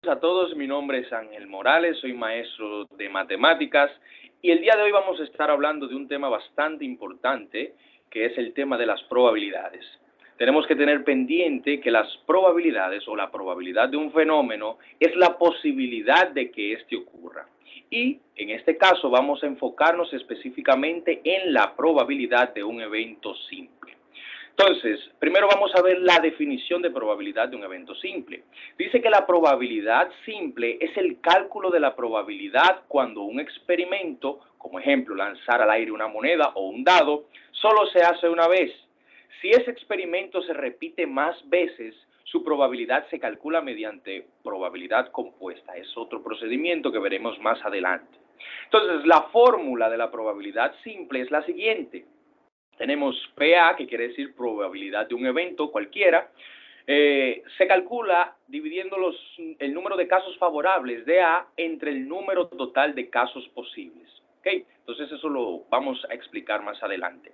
A todos, mi nombre es Ángel Morales, soy maestro de matemáticas y el día de hoy vamos a estar hablando de un tema bastante importante que es el tema de las probabilidades. Tenemos que tener pendiente que las probabilidades o la probabilidad de un fenómeno es la posibilidad de que éste ocurra. Y en este caso vamos a enfocarnos específicamente en la probabilidad de un evento simple. Entonces, primero vamos a ver la definición de probabilidad de un evento simple. Dice que la probabilidad simple es el cálculo de la probabilidad cuando un experimento, como ejemplo lanzar al aire una moneda o un dado, solo se hace una vez. Si ese experimento se repite más veces, su probabilidad se calcula mediante probabilidad compuesta. Es otro procedimiento que veremos más adelante. Entonces, la fórmula de la probabilidad simple es la siguiente. Tenemos PA, que quiere decir probabilidad de un evento cualquiera. Se calcula dividiendo el número de casos favorables de A entre el número total de casos posibles. ¿Okay? Entonces eso lo vamos a explicar más adelante.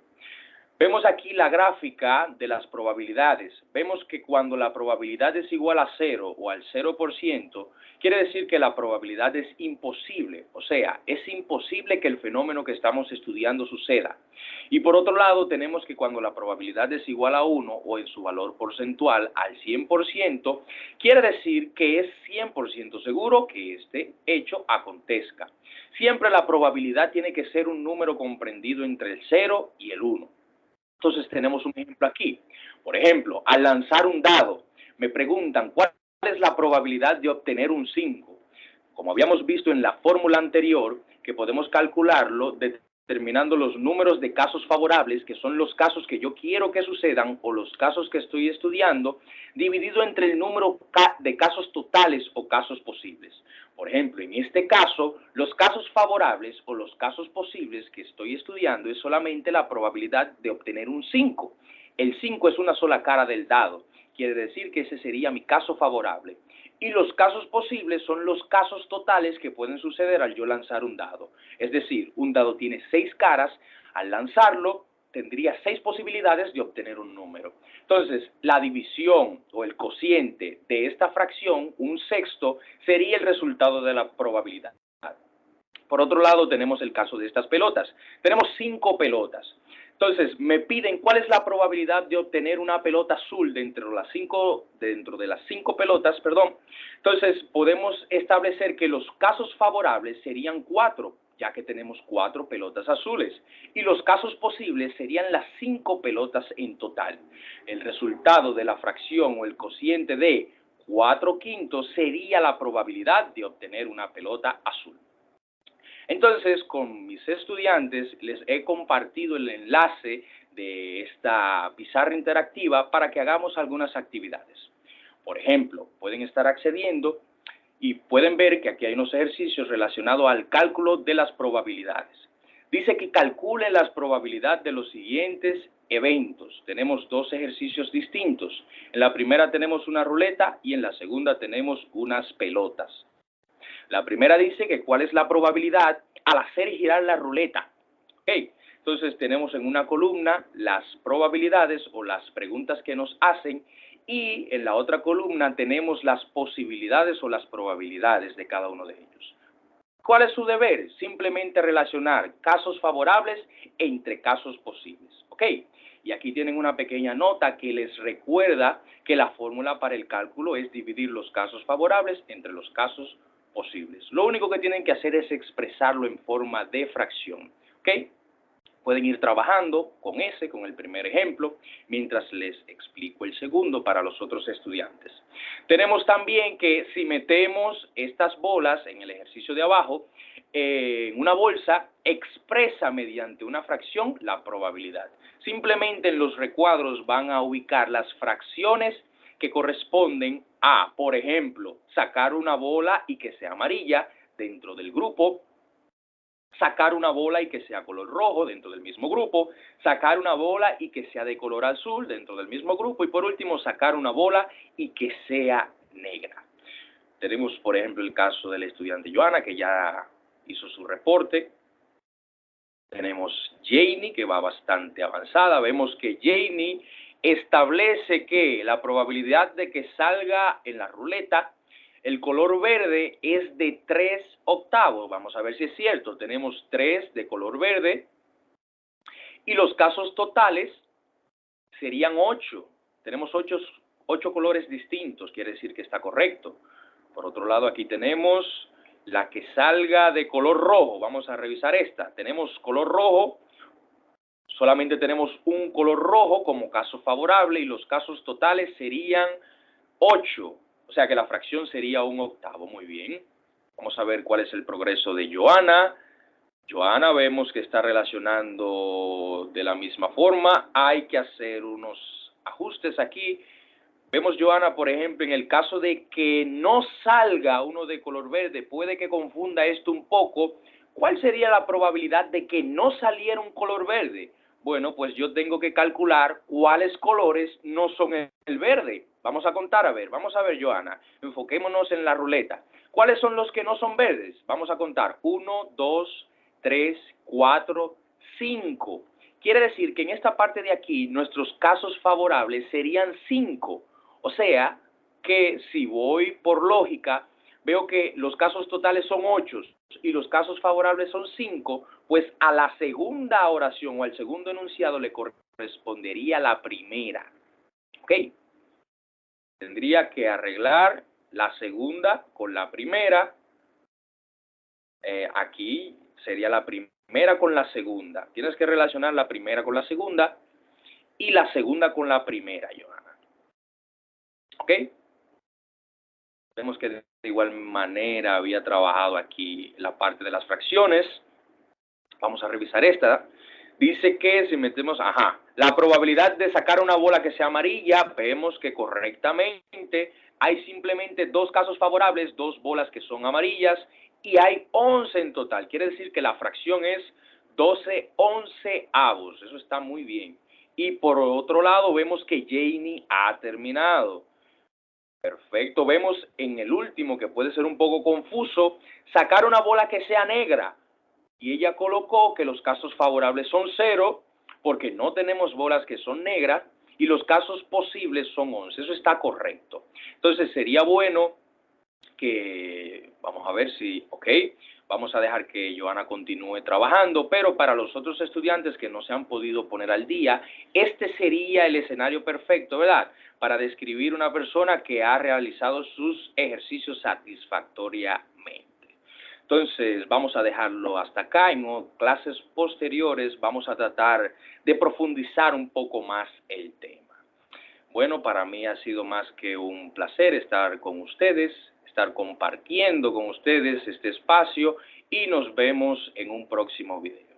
Vemos aquí la gráfica de las probabilidades. Vemos que cuando la probabilidad es igual a 0 o al 0%, quiere decir que la probabilidad es imposible. O sea, es imposible que el fenómeno que estamos estudiando suceda. Y por otro lado, tenemos que cuando la probabilidad es igual a 1 o en su valor porcentual al 100%, quiere decir que es 100% seguro que este hecho acontezca. Siempre la probabilidad tiene que ser un número comprendido entre el 0 y el 1. Entonces tenemos un ejemplo aquí. Por ejemplo, al lanzar un dado, me preguntan cuál es la probabilidad de obtener un 5. Como habíamos visto en la fórmula anterior, que podemos calcularlo determinando los números de casos favorables, que son los casos que yo quiero que sucedan o los casos que estoy estudiando, dividido entre el número de casos totales o casos posibles. Por ejemplo, en este caso, los casos favorables o los casos posibles que estoy estudiando es solamente la probabilidad de obtener un 5. El 5 es una sola cara del dado, quiere decir que ese sería mi caso favorable. Y los casos posibles son los casos totales que pueden suceder al yo lanzar un dado. Es decir, un dado tiene 6 caras, al lanzarlo tendría 6 posibilidades de obtener un número. Entonces, la división o el cociente de esta fracción, un sexto, sería el resultado de la probabilidad. Por otro lado, tenemos el caso de estas pelotas. Tenemos 5 pelotas. Entonces, me piden cuál es la probabilidad de obtener una pelota azul dentro de las cinco pelotas, perdón. Entonces, podemos establecer que los casos favorables serían 4, ya que tenemos 4 pelotas azules. Y los casos posibles serían las 5 pelotas en total. El resultado de la fracción o el cociente de 4/5 sería la probabilidad de obtener una pelota azul. Entonces, con mis estudiantes les he compartido el enlace de esta pizarra interactiva para que hagamos algunas actividades. Por ejemplo, pueden estar accediendo y pueden ver que aquí hay unos ejercicios relacionados al cálculo de las probabilidades. Dice que calcule las probabilidades de los siguientes eventos. Tenemos 2 ejercicios distintos. En la primera tenemos una ruleta y en la segunda tenemos unas pelotas. La primera dice que cuál es la probabilidad al hacer girar la ruleta. ¿Okay? Entonces tenemos en una columna las probabilidades o las preguntas que nos hacen y en la otra columna tenemos las posibilidades o las probabilidades de cada uno de ellos. ¿Cuál es su deber? Simplemente relacionar casos favorables entre casos posibles. ¿Ok? Y aquí tienen una pequeña nota que les recuerda que la fórmula para el cálculo es dividir los casos favorables entre los casos posibles. Lo único que tienen que hacer es expresarlo en forma de fracción. ¿Ok? Pueden ir trabajando con el primer ejemplo, mientras les explico el segundo para los otros estudiantes. Tenemos también que si metemos estas bolas en el ejercicio de abajo, en una bolsa, expresa mediante una fracción la probabilidad. Simplemente en los recuadros van a ubicar las fracciones que corresponden a, por ejemplo, sacar una bola y que sea amarilla dentro del grupo, sacar una bola y que sea color rojo dentro del mismo grupo, sacar una bola y que sea de color azul dentro del mismo grupo y por último sacar una bola y que sea negra. Tenemos por ejemplo el caso de la estudiante Joana que ya hizo su reporte. Tenemos Janie que va bastante avanzada. Vemos que Janie establece que la probabilidad de que salga en la ruleta El color verde es de 3 octavos. Vamos a ver si es cierto. Tenemos 3 de color verde y los casos totales serían 8. Tenemos 8 colores distintos, quiere decir que está correcto. Por otro lado, aquí tenemos la que salga de color rojo. Vamos a revisar esta. Tenemos color rojo, solamente tenemos un color rojo como caso favorable y los casos totales serían 8. O sea que la fracción sería un octavo. Muy bien. Vamos a ver cuál es el progreso de Joana. Joana vemos que está relacionando de la misma forma. Hay que hacer unos ajustes aquí. Vemos, Joana, por ejemplo, en el caso de que no salga uno de color verde, puede que confunda esto un poco. ¿Cuál sería la probabilidad de que no saliera un color verde? Bueno, pues yo tengo que calcular cuáles colores no son el verde. Vamos a contar, vamos a ver, Joana. Enfoquémonos en la ruleta. ¿Cuáles son los que no son verdes? Vamos a contar. 1, 2, 3, 4, 5. Quiere decir que en esta parte de aquí nuestros casos favorables serían 5. O sea, que si voy por lógica, veo que los casos totales son 8 y los casos favorables son 5, pues a la segunda oración o al segundo enunciado le correspondería la primera. ¿Ok? Tendría que arreglar la segunda con la primera. Aquí sería la primera con la segunda. Tienes que relacionar la primera con la segunda y la segunda con la primera, Joana. ¿Ok? Vemos que de igual manera había trabajado aquí la parte de las fracciones. Vamos a revisar esta. Dice que si metemos, la probabilidad de sacar una bola que sea amarilla, vemos que correctamente hay simplemente 2 casos favorables, 2 bolas que son amarillas, y hay 11 en total. Quiere decir que la fracción es 12 onceavos. Eso está muy bien. Y por otro lado, vemos que Janie ha terminado. Perfecto. Vemos en el último, que puede ser un poco confuso, sacar una bola que sea negra. Y ella colocó que los casos favorables son 0, porque no tenemos bolas que son negras, y los casos posibles son 11. Eso está correcto. Entonces sería bueno que, vamos a ver si, vamos a dejar que Joana continúe trabajando, pero para los otros estudiantes que no se han podido poner al día, este sería el escenario perfecto, ¿verdad?, para describir una persona que ha realizado sus ejercicios satisfactoriamente. Entonces, vamos a dejarlo hasta acá. En clases posteriores vamos a tratar de profundizar un poco más el tema. Bueno, para mí ha sido más que un placer estar con ustedes, estar compartiendo con ustedes este espacio y nos vemos en un próximo video.